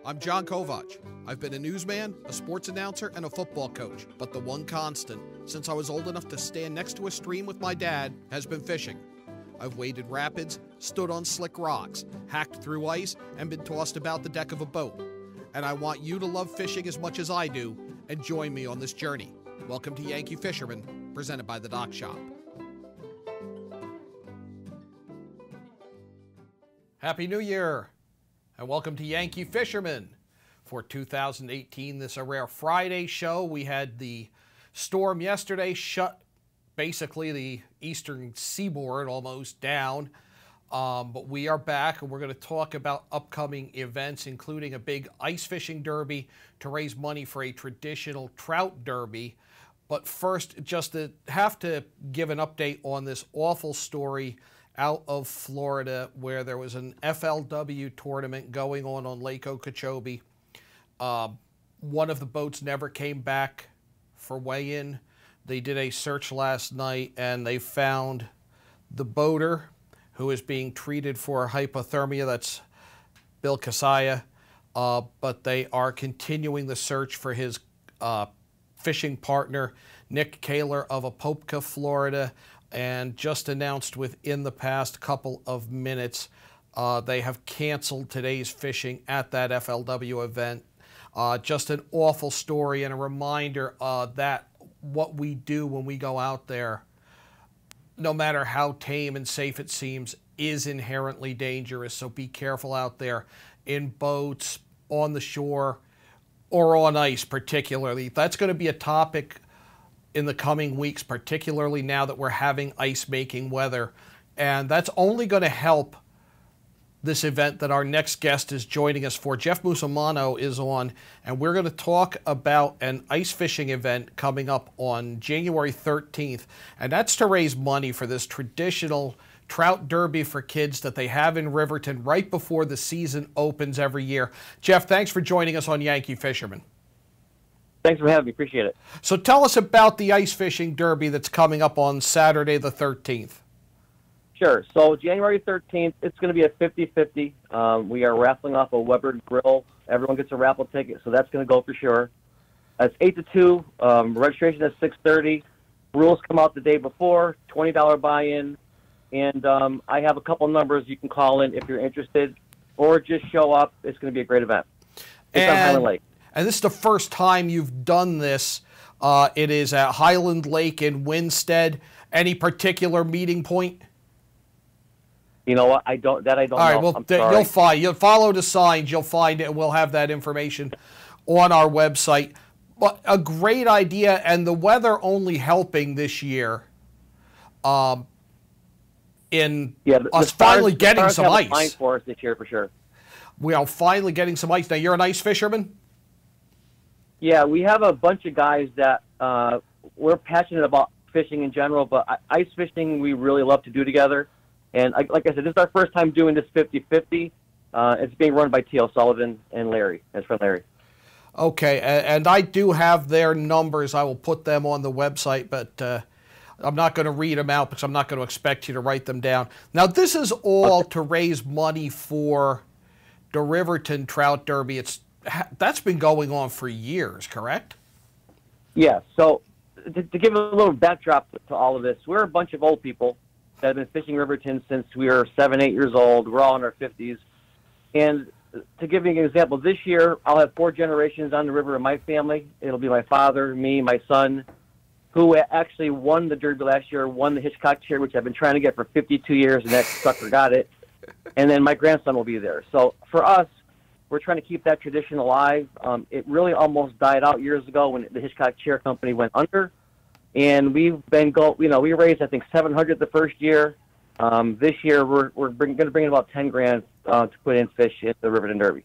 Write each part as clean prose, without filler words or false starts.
I'm John Kovach. I've been a newsman, a sports announcer, and a football coach, but the one constant, since I was old enough to stand next to a stream with my dad, has been fishing. I've waded rapids, stood on slick rocks, hacked through ice, and been tossed about the deck of a boat. And I want you to love fishing as much as I do, and join me on this journey. Welcome to Yankee Fisherman, presented by the Dock Shop. Happy New Year, and welcome to Yankee Fisherman. For 2018, this is a rare Friday show. We had the storm yesterday, shut basically the eastern seaboard almost down. But we are back, and we're going to talk about upcoming events, including a big ice fishing derby to raise money for a traditional trout derby. But first, just to have to give an update on this awful story out of Florida, where there was an FLW tournament going on Lake Okeechobee. One of the boats never came back for weigh-in. They did a search last night, and they found the boater, who is being treated for hypothermia. That's Bill Casaya. But they are continuing the search for his fishing partner, Nick Kaler of Apopka, Florida, and just announced within the past couple of minutes they have canceled today's fishing at that FLW event. Just an awful story and a reminder that what we do when we go out there, no matter how tame and safe it seems, is inherently dangerous. So be careful out there in boats, on the shore, or on ice particularly. That's going to be a topic in the coming weeks, particularly now that we're having ice-making weather. And that's only going to help this event that our next guest is joining us for. Jeff Musumano is on, and we're going to talk about an ice fishing event coming up on January 13th, and that's to raise money for this traditional trout derby for kids that they have in Riverton right before the season opens every year. Jeff, thanks for joining us on Yankee Fisherman. Thanks for having me. Appreciate it. So tell us about the ice fishing derby that's coming up on Saturday the 13th. Sure. So January 13th, it's going to be a 50-50. We are raffling off a Weber grill. Everyone gets a raffle ticket, so that's going to go for sure. It's 8 to 2. Registration is 6:30. Rules come out the day before, $20 buy-in. And I have a couple numbers you can call in if you're interested, or just show up. It's going to be a great event. It's on Highland Lake. And this is the first time you've done this. It is at Highland Lake in Winstead. Any particular meeting point? You know what? I don't know. All right, well, you'll follow the signs. You'll find it, and we'll have that information on our website. But a great idea, and the weather only helping this year. In us finally getting some ice. Fine for us this year for sure. We are finally getting some ice. Now, you're an ice fisherman? Yeah, we have a bunch of guys that we're passionate about fishing in general, but ice fishing we really love to do together. And like I said, this is our first time doing this 50-50. It's being run by T.L. Sullivan and Larry, his friend Larry. Okay, and I do have their numbers. I will put them on the website, but I'm not going to read them out because I'm not going to expect you to write them down. Now, this is all to raise money for the Riverton Trout Derby. That's been going on for years, correct? Yeah, so to give a little backdrop to all of this, we're a bunch of old people that have been fishing Riverton since we were 7, 8 years old. We're all in our 50s. And to give you an example, this year I'll have 4 generations on the river in my family. It'll be my father, me, my son, who actually won the derby last year, won the Hitchcock chair, which I've been trying to get for 52 years, and that sucker got it. And then my grandson will be there. So for us, we're trying to keep that tradition alive. It really almost died out years ago when the Hitchcock Chair Company went under. And we've been we raised, I think, $700 the first year. This year, we're going to bring in about 10 grand to put in fish at the Riverton Derby.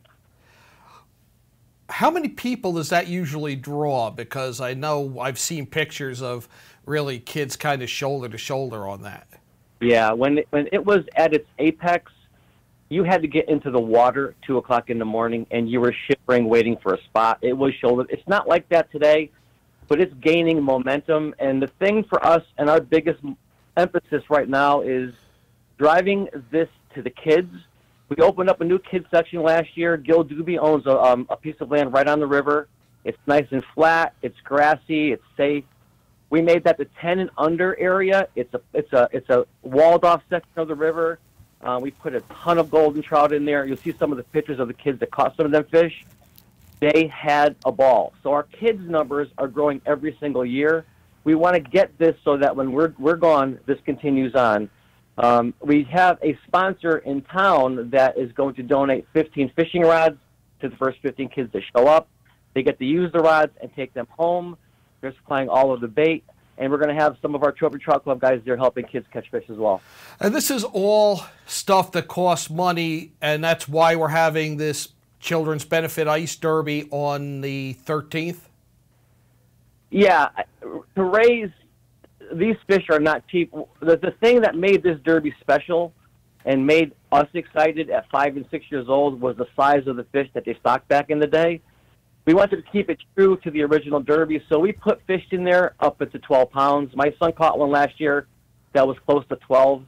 How many people does that usually draw? Because I know I've seen pictures of really kids kind of shoulder to shoulder on that. Yeah, when it was at its apex, you had to get into the water 2 o'clock in the morning, and you were shivering waiting for a spot. It was shoulder. It's not like that today, but it's gaining momentum. And the thing for us and our biggest emphasis right now is driving this to the kids We opened up a new kids section last year. Gil Doobie owns a piece of land right on the river. It's nice and flat. It's grassy. It's safe. We made that the 10 and under area. It's a walled off section of the river. We put a ton of golden trout in there. You'll see some of the pictures of the kids that caught some of them fish. They had a ball. So our kids' numbers are growing every single year. We want to get this so that when we're gone, this continues on. We have a sponsor in town that is going to donate 15 fishing rods to the first 15 kids that show up. They get to use the rods and take them home. They're supplying all of the bait. And we're going to have some of our Riverton Trout Club guys there helping kids catch fish as well. And this is all stuff that costs money, and that's why we're having this Children's Benefit Ice Derby on the 13th? Yeah, to raise these fish are not cheap. The thing that made this derby special and made us excited at 5 and 6 years old was the size of the fish that they stocked back in the day. We wanted to keep it true to the original derby, so we put fish in there up to 12 pounds. My son caught one last year that was close to 12.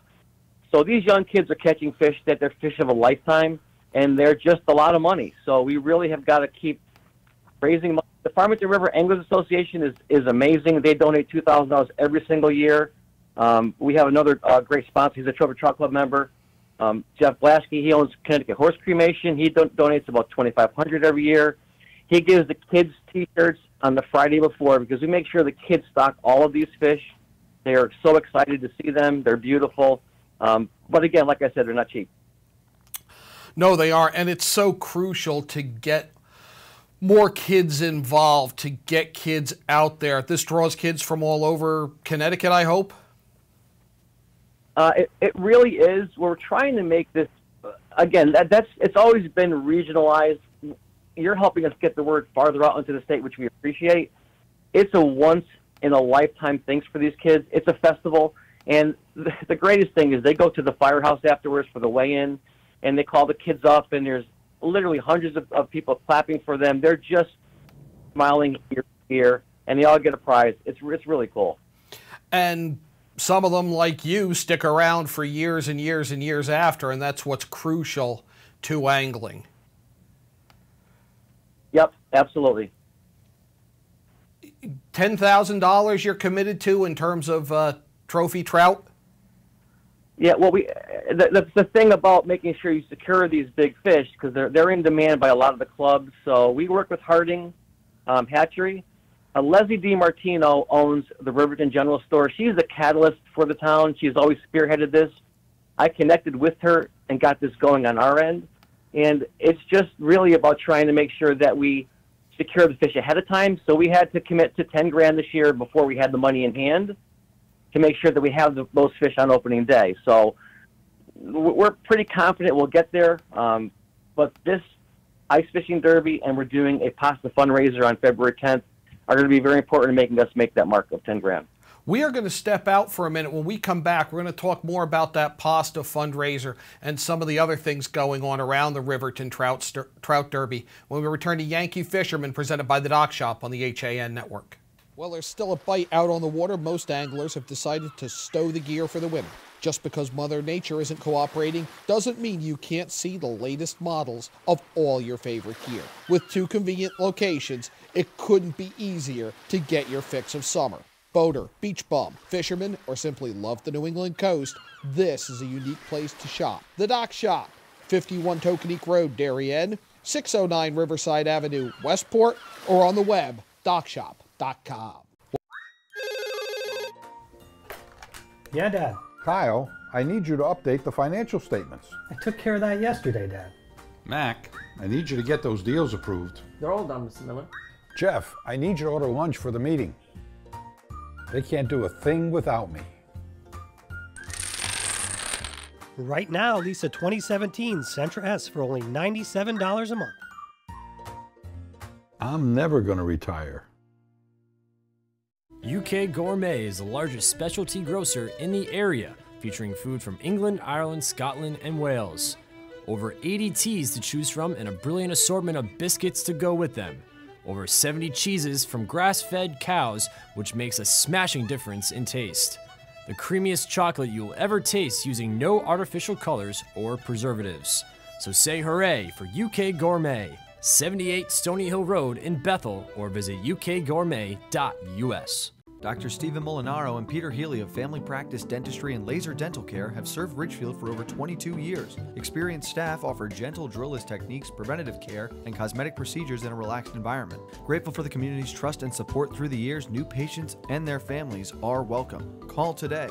So these young kids are catching fish that they're fish of a lifetime, and they're just a lot of money. So we really have got to keep raising money. The Farmington River Anglers Association is amazing. They donate $2,000 every single year. We have another great sponsor. He's a Riverton Trout Club member. Jeff Blasky, he owns Connecticut Horse Cremation. He donates about $2,500 every year. He gives the kids T-shirts on the Friday before because we make sure the kids stock all of these fish. They are so excited to see them. They're beautiful. But again, like I said, they're not cheap. No, they are, and it's so crucial to get more kids involved, to get kids out there. This draws kids from all over Connecticut, I hope. It really is. We're trying to make this, again, it's always been regionalized. You're helping us get the word farther out into the state, which we appreciate. It's a once-in-a-lifetime thing for these kids. It's a festival, and the greatest thing is they go to the firehouse afterwards for the weigh-in, and they call the kids up, and there's literally hundreds of people clapping for them. They're just smiling ear to ear, and they all get a prize. It's really cool. And some of them, like you, stick around for years and years and years after, and that's what's crucial to angling. Yep, absolutely. $10,000 you're committed to in terms of trophy trout? Yeah, well, that's the thing about making sure you secure these big fish because they're in demand by a lot of the clubs. So we work with Harding Hatchery. Leslie DiMartino owns the Riverton General Store. She's the catalyst for the town. She's always spearheaded this. I connected with her and got this going on our end. And it's just really about trying to make sure that we secure the fish ahead of time. So we had to commit to 10 grand this year before we had the money in hand to make sure that we have those fish on opening day. So we're pretty confident we'll get there. But this ice fishing derby, and we're doing a pasta fundraiser on February 10th, are going to be very important in making us make that mark of 10 grand. We are going to step out for a minute. When we come back, we're going to talk more about that pasta fundraiser and some of the other things going on around the Riverton Trout Derby when we return to Yankee Fisherman, presented by the Dock Shop on the HAN Network. Well, there's still a bite out on the water. Most anglers have decided to stow the gear for the winter. Just because Mother Nature isn't cooperating doesn't mean you can't see the latest models of all your favorite gear. With 2 convenient locations, it couldn't be easier to get your fix of summer. Boater, beach bum, fisherman, or simply love the New England coast, this is a unique place to shop. The Dock Shop, 51 Tokenique Road, Darien, 609 Riverside Avenue, Westport, or on the web, dockshop.com. Yeah, Dad. Kyle, I need you to update the financial statements. I took care of that yesterday, Dad. Mac, I need you to get those deals approved. They're all done, Mr. Miller. Jeff, I need you to order lunch for the meeting. They can't do a thing without me. Right now, lease a 2017 Sentra S for only $97 a month. I'm never going to retire. UK Gourmet is the largest specialty grocer in the area, featuring food from England, Ireland, Scotland, and Wales. Over 80 teas to choose from and a brilliant assortment of biscuits to go with them. Over 70 cheeses from grass-fed cows, which makes a smashing difference in taste. The creamiest chocolate you'll ever taste using no artificial colors or preservatives. So say hooray for UK Gourmet, 78 Stony Hill Road in Bethel, or visit ukgourmet.us. Dr. Stephen Molinaro and Peter Healy of Family Practice Dentistry and Laser Dental Care have served Ridgefield for over 22 years. Experienced staff offer gentle drillless techniques, preventative care, and cosmetic procedures in a relaxed environment. Grateful for the community's trust and support through the years, new patients and their families are welcome. Call today.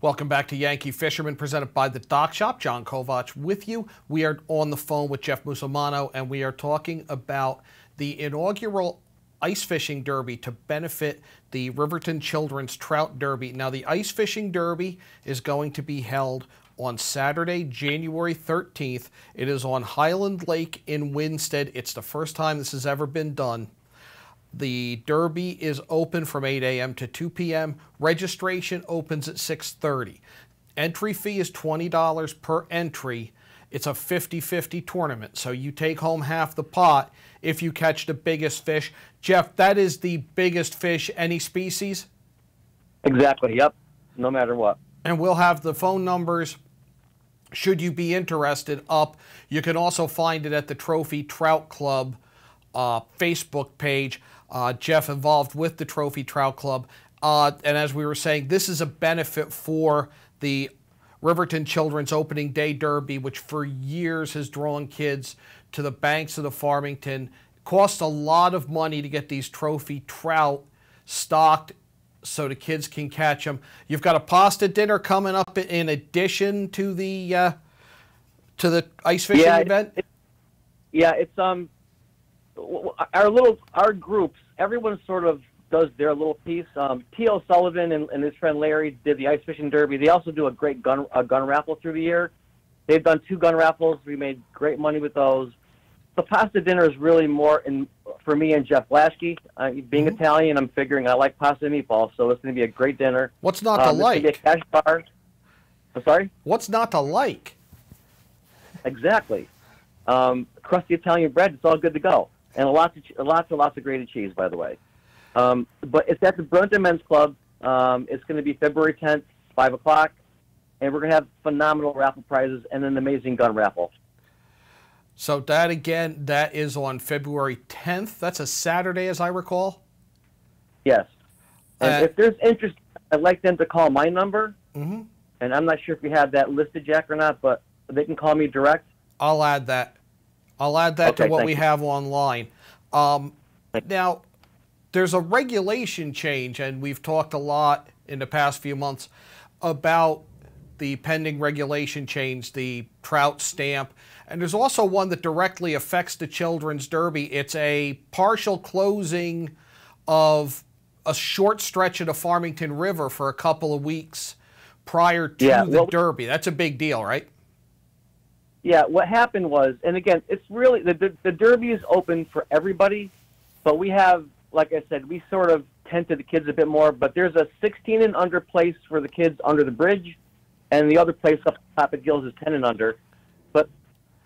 Welcome back to Yankee Fisherman, presented by the Dock Shop. John Kovach with you. We are on the phone with Jeff Musumano, and we are talking about the inaugural Ice Fishing Derby to benefit the Riverton Children's Trout Derby. Now, the Ice Fishing Derby is going to be held on Saturday, January 13th. It is on Highland Lake in Winstead. It's the first time this has ever been done. The Derby is open from 8 a.m. to 2 p.m. Registration opens at 6:30. Entry fee is $20 per entry. It's a 50-50 tournament, so you take home half the pot if you catch the biggest fish. Jeff, that is the biggest fish, any species? Exactly, yep, no matter what. And we'll have the phone numbers, should you be interested, up. You can also find it at the Trophy Trout Club Facebook page. Jeff involved with the Trophy Trout Club. And as we were saying, this is a benefit for the Riverton Children's Opening Day Derby, which for years has drawn kids to the banks of the Farmington. It costs a lot of money to get these trophy trout stocked so the kids can catch them. You've got a pasta dinner coming up in addition to the ice fishing event? It's our groups, everyone sort of does their little piece. T.O. Sullivan and his friend Larry did the ice fishing derby. They also do a great gun raffle through the year. They've done 2 gun raffles. We made great money with those. The pasta dinner is really more for me and Jeff Blaschke. Being Italian, I'm figuring I like pasta and meatballs, so it's going to be a great dinner. What's not to like? It's going to be a cash bar. I'm sorry? What's not to like? Exactly. Crusty Italian bread, it's all good to go. And lots of grated cheese, by the way. But it's at the Burlington Men's Club. It's going to be February 10th, 5 o'clock. And we're going to have phenomenal raffle prizes and an amazing gun raffle. So that, again, that is on February 10th. That's a Saturday, as I recall? Yes. And if there's interest, I'd like them to call my number. And I'm not sure if you have that listed, Jack, or not, but they can call me direct. I'll add that. To what we have online. Now, there's a regulation change, and we've talked a lot in the past few months about the pending regulation change, the trout stamp. And there's also one that directly affects the Children's Derby. It's a partial closing of a short stretch of the Farmington River for a couple of weeks prior to the Derby. That's a big deal, right? Yeah, what happened was, and again, it's really, the Derby is open for everybody, but we have, like I said, we sort of tend to the kids a bit more, but there's a 16 and under place for the kids under the bridge, and the other place up top at Gills is 10 and under. But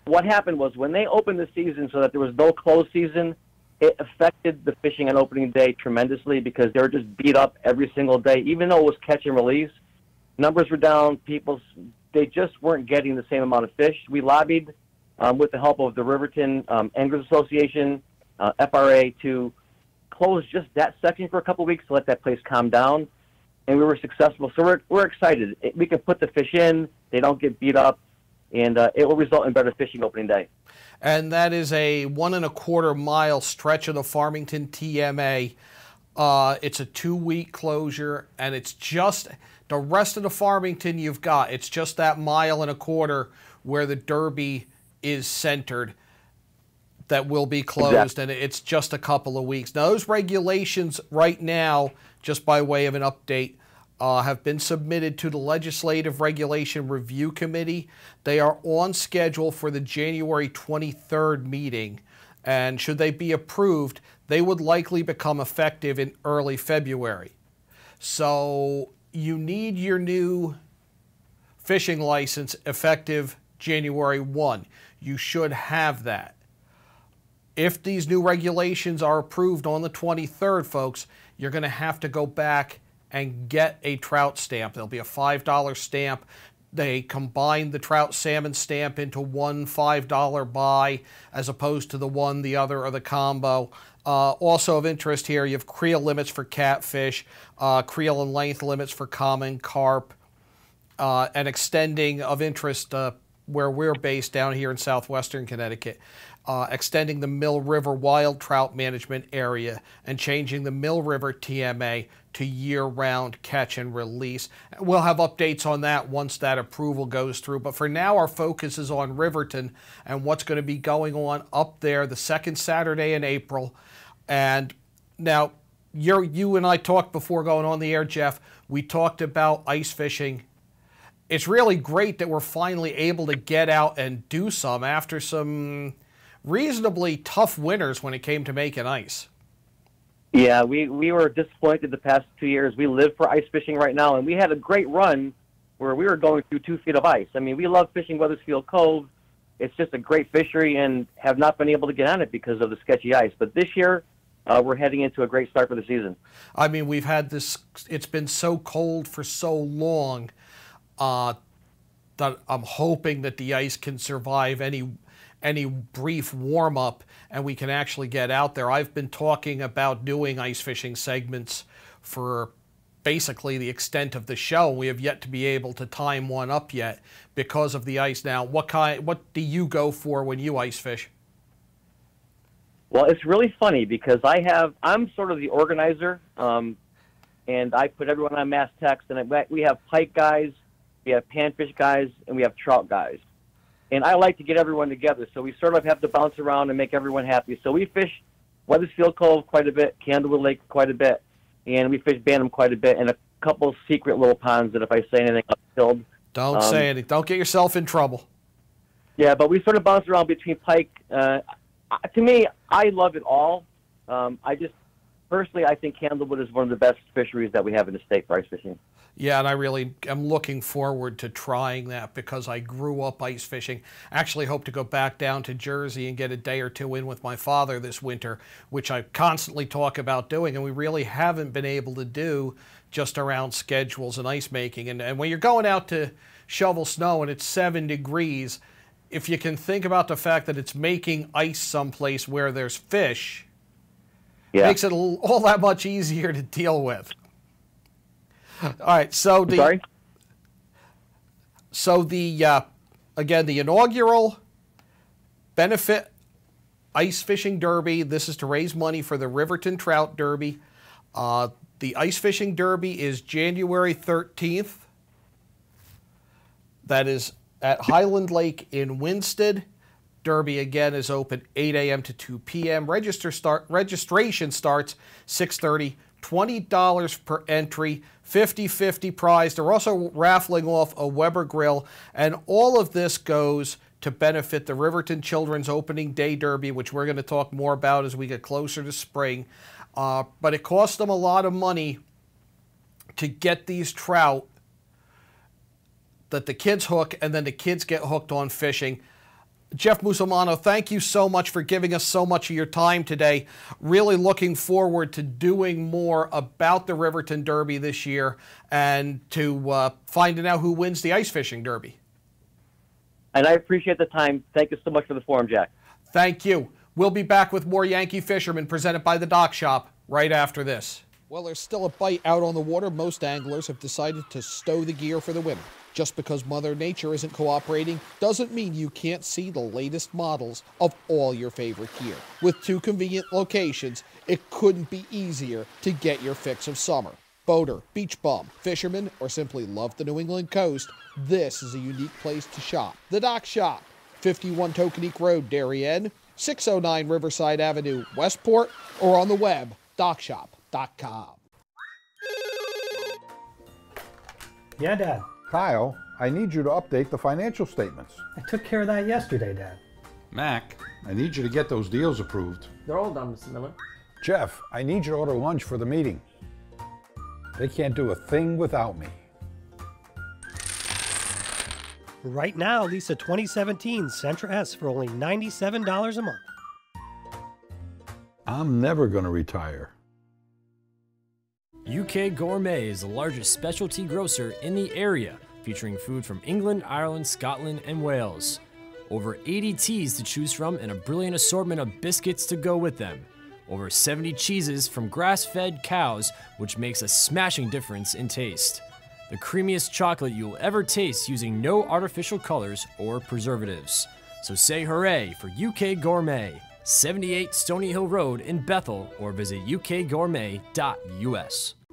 what happened was, when they opened the season so that there was no closed season, it affected the fishing on opening day tremendously because they were just beat up every single day, even though it was catch and release. Numbers were down, they just weren't getting the same amount of fish. We lobbied with the help of the Riverton Anglers Association, FRA, to close just that section for a couple of weeks to let that place calm down, and we were successful. So we're excited. We can put the fish in, they don't get beat up, and it will result in better fishing opening day. And that is a 1.25 mile stretch of the Farmington TMA. It's a 2-week closure, and it's just the rest of the Farmington you've got. It's just that 1.25 miles where the Derby is centered that will be closed, and it's just a couple of weeks. Now, those regulations right now, just by way of an update, have been submitted to the Legislative Regulation Review Committee. They are on schedule for the January 23rd meeting, and should they be approved, they would likely become effective in early February. So you need your new fishing license effective January 1. You should have that. If these new regulations are approved on the 23rd, folks, you're going to have to go back and get a trout stamp. There'll be a $5 stamp. They combine the trout salmon stamp into one $5 buy as opposed to the one, the other, or the combo. Also of interest here, you have creel limits for catfish, creel and length limits for common carp, and extending of interest where we're based down here in southwestern Connecticut, extending the Mill River wild trout management area and changing the Mill River TMA to year-round catch and release. We'll have updates on that once that approval goes through. But for now, our focus is on Riverton and what's going to be going on up there the second Saturday in April. And now, you and I talked before going on the air, Jeff. We talked about ice fishing. It's really great that we're finally able to get out and do some after some reasonably tough winters when it came to making ice. Yeah, we were disappointed the past 2 years. We live for ice fishing right now, and we had a great run where we were going through 2 feet of ice. I mean, we love fishing Weathersfield Cove. It's just a great fishery and have not been able to get on it because of the sketchy ice. But this year, we're heading into a great start for the season. I mean, we've had this, it's been so cold for so long that I'm hoping that the ice can survive any brief warm-up and we can actually get out there. I've been talking about doing ice fishing segments for basically the extent of the show. We have yet to be able to time one up yet because of the ice. Now, what do you go for when you ice fish? Well, it's really funny because I'm sort of the organizer, and I put everyone on mass text, and we have pike guys, we have panfish guys, and we have trout guys. And I like to get everyone together, so we sort of have to bounce around and make everyone happy. So we fish Weathersfield Cove quite a bit, Candlewood Lake quite a bit, and we fish Bantam quite a bit, and a couple of secret little ponds that if I say anything, I'm killed. Don't say anything. Don't get yourself in trouble. Yeah, but we sort of bounce around between pike. To me, I love it all. Personally, I think Candlewood is one of the best fisheries that we have in the state for ice fishing. Yeah, and I really am looking forward to trying that because I grew up ice fishing. Actually hope to go back down to Jersey and get a day or two in with my father this winter, which I constantly talk about doing, and we really haven't been able to do just around schedules and ice making. And when you're going out to shovel snow and it's 7 degrees, if you can think about the fact that it's making ice someplace where there's fish, it makes it all that much easier to deal with. All right, so the again, the inaugural benefit ice fishing derby. This is to raise money for the Riverton Trout Derby. The ice fishing derby is January 13th. That is at Highland Lake in Winsted. Derby again is open 8 a.m. to 2 p.m. Registration starts 6:30. $20 per entry, 50-50 prize. They're also raffling off a Weber grill, and all of this goes to benefit the Riverton Children's Opening Day Derby, which we're going to talk more about as we get closer to spring. But it costs them a lot of money to get these trout that the kids hook, and then the kids get hooked on fishing. Jeff Musumano, thank you so much for giving us so much of your time today. Really looking forward to doing more about the Riverton Derby this year and to finding out who wins the ice fishing derby. And I appreciate the time. Thank you so much for the forum, Jack. Thank you. We'll be back with more Yankee Fisherman presented by the Dock Shop right after this. Well, there's still a bite out on the water. Most anglers have decided to stow the gear for the winter. Just because Mother Nature isn't cooperating doesn't mean you can't see the latest models of all your favorite gear. With 2 convenient locations, it couldn't be easier to get your fix of summer. Boater, beach bum, fisherman, or simply love the New England coast, this is a unique place to shop. The Dock Shop, 51 Tokenique Road, Darien, 609 Riverside Avenue, Westport, or on the web, dockshop.com. Yeah, Dad. Kyle, I need you to update the financial statements. I took care of that yesterday, Dad. Mac, I need you to get those deals approved. They're all done, Mr. Miller. Jeff, I need you to order lunch for the meeting. They can't do a thing without me. Right now, lease a 2017 Sentra S for only $97 a month. I'm never going to retire. UK Gourmet is the largest specialty grocer in the area, featuring food from England, Ireland, Scotland, and Wales. Over 80 teas to choose from and a brilliant assortment of biscuits to go with them. Over 70 cheeses from grass-fed cows, which makes a smashing difference in taste. The creamiest chocolate you'll ever taste using no artificial colors or preservatives. So say hooray for UK Gourmet, 78 Stony Hill Road in Bethel, or visit ukgourmet.us.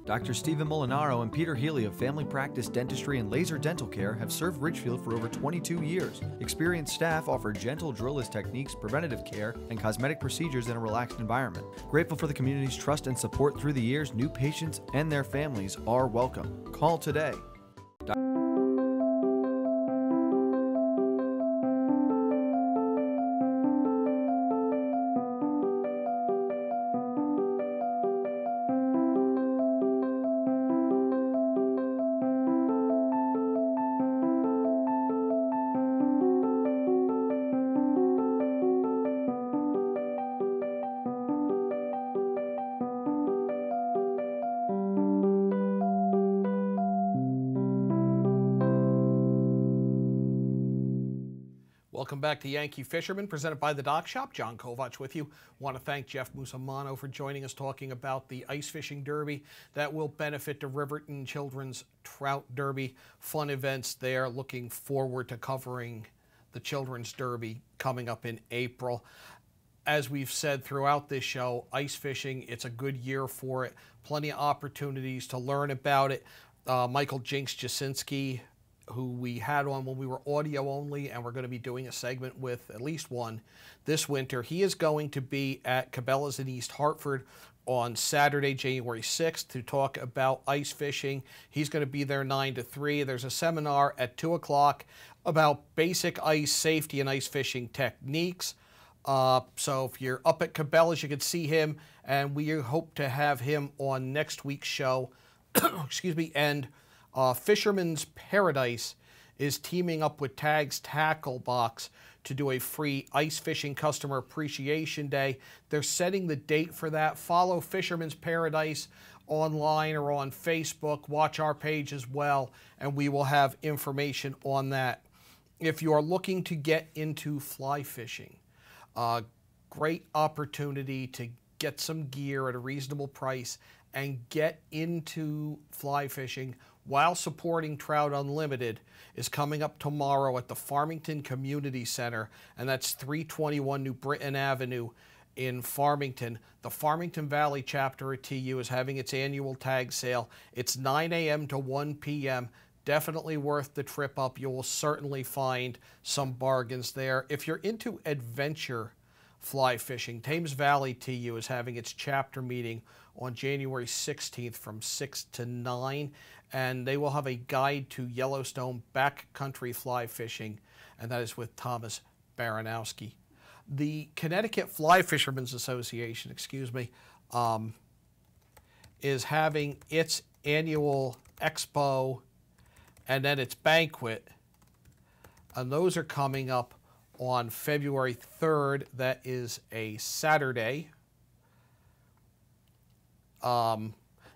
Dr. Stephen Molinaro and Peter Healy of Family Practice Dentistry and Laser Dental Care have served Ridgefield for over 22 years. Experienced staff offer gentle drillless techniques, preventative care, and cosmetic procedures in a relaxed environment. Grateful for the community's trust and support through the years, new patients and their families are welcome. Call today. Welcome back to Yankee Fisherman, presented by the Dock Shop. John Kovach with you. Want to thank Jeff Musumano for joining us, talking about the Ice Fishing Derby that will benefit the Riverton Children's Trout Derby. Fun events there. Looking forward to covering the Children's Derby coming up in April. As we've said throughout this show, ice fishing, it's a good year for it. Plenty of opportunities to learn about it. Michael Jinks Jasinski, who we had on when we were audio only, and we're going to be doing a segment with at least one this winter. He is going to be at Cabela's in East Hartford on Saturday, January 6th, to talk about ice fishing. He's going to be there 9 to 3. There's a seminar at 2 o'clock about basic ice safety and ice fishing techniques. So if you're up at Cabela's, you can see him, and we hope to have him on next week's show. Excuse me. And Fisherman's Paradise is teaming up with Tag's Tackle Box to do a free ice fishing customer appreciation day. They're setting the date for that. Follow Fisherman's Paradise online or on Facebook. Watch our page as well, and we will have information on that. If you are looking to get into fly fishing, great opportunity to get some gear at a reasonable price and get into fly fishing while supporting Trout Unlimited is coming up tomorrow at the Farmington Community Center, and that's 321 New Britain Avenue in Farmington. The Farmington Valley chapter at TU is having its annual tag sale. It's 9 a.m. to 1 p.m. Definitely worth the trip up. You will certainly find some bargains there. If you're into adventure fly fishing, Thames Valley TU is having its chapter meeting on January 16th from 6 to 9, and they will have a guide to Yellowstone backcountry fly fishing, and that is with Thomas Baranowski. The Connecticut Fly Fishermen's Association, is having its annual expo and then its banquet, and those are coming up on February 3rd. That is a Saturday.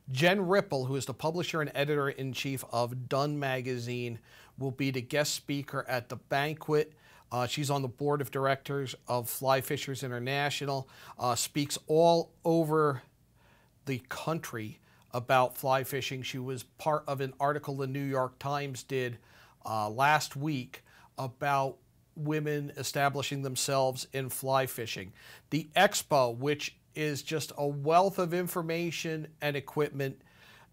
Jen Ripple, who is the publisher and editor-in-chief of Dunn Magazine, will be the guest speaker at the banquet. She's on the board of directors of Fly Fishers International, speaks all over the country about fly fishing. She was part of an article the New York Times did last week about women establishing themselves in fly fishing. The expo, which is just a wealth of information and equipment,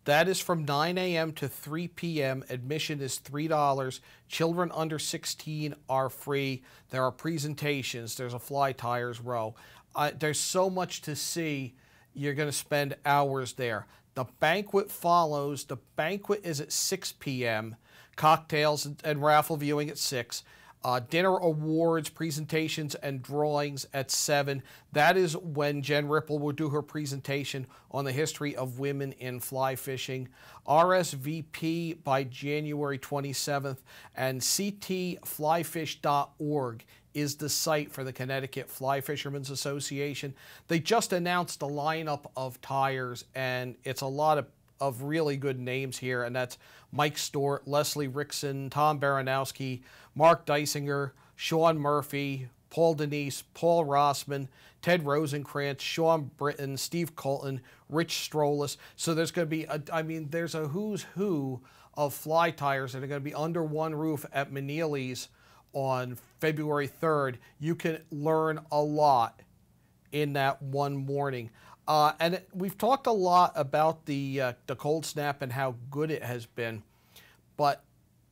that is from 9 a.m. to 3 p.m. Admission is $3. Children under 16 are free. There are presentations. There's a fly tires row. There's so much to see. You're going to spend hours there. The banquet follows. The banquet is at 6 p.m. Cocktails and raffle viewing at 6. Dinner, awards, presentations, and drawings at 7. That is when Jen Ripple will do her presentation on the history of women in fly fishing. RSVP by January 27th, and ctflyfish.org is the site for the Connecticut Fly Fishermen's Association. They just announced a lineup of tires, and it's a lot of really good names here, and that's Mike Stewart, Leslie Rickson, Tom Baranowski, Mark Dysinger, Sean Murphy, Paul Denise, Paul Rossman, Ted Rosenkrantz, Sean Britton, Steve Colton, Rich Strolis. So there's going to be, there's a who's who of fly tires that are going to be under one roof at Meneely's on February 3rd. You can learn a lot in that one morning. And we've talked a lot about the cold snap and how good it has been, but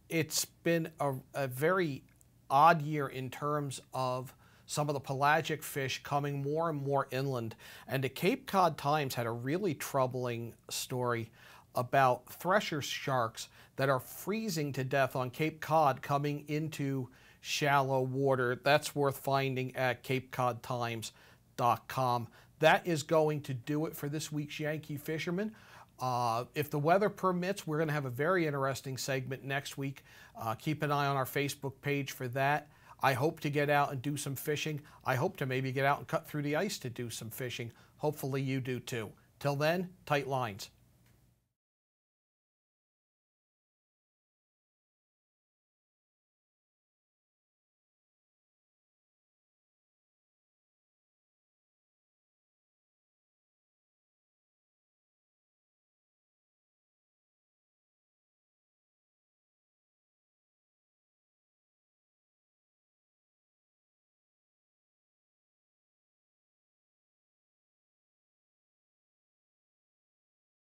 it's been a very odd year in terms of some of the pelagic fish coming more and more inland. And the Cape Cod Times had a really troubling story about thresher sharks that are freezing to death on Cape Cod coming into shallow water. That's worth finding at capecodtimes.com. That is going to do it for this week's Yankee Fisherman. If the weather permits, we're going to have a very interesting segment next week. Keep an eye on our Facebook page for that. I hope to get out and do some fishing. I hope to maybe get out and cut through the ice to do some fishing. Hopefully you do too. Till then, tight lines.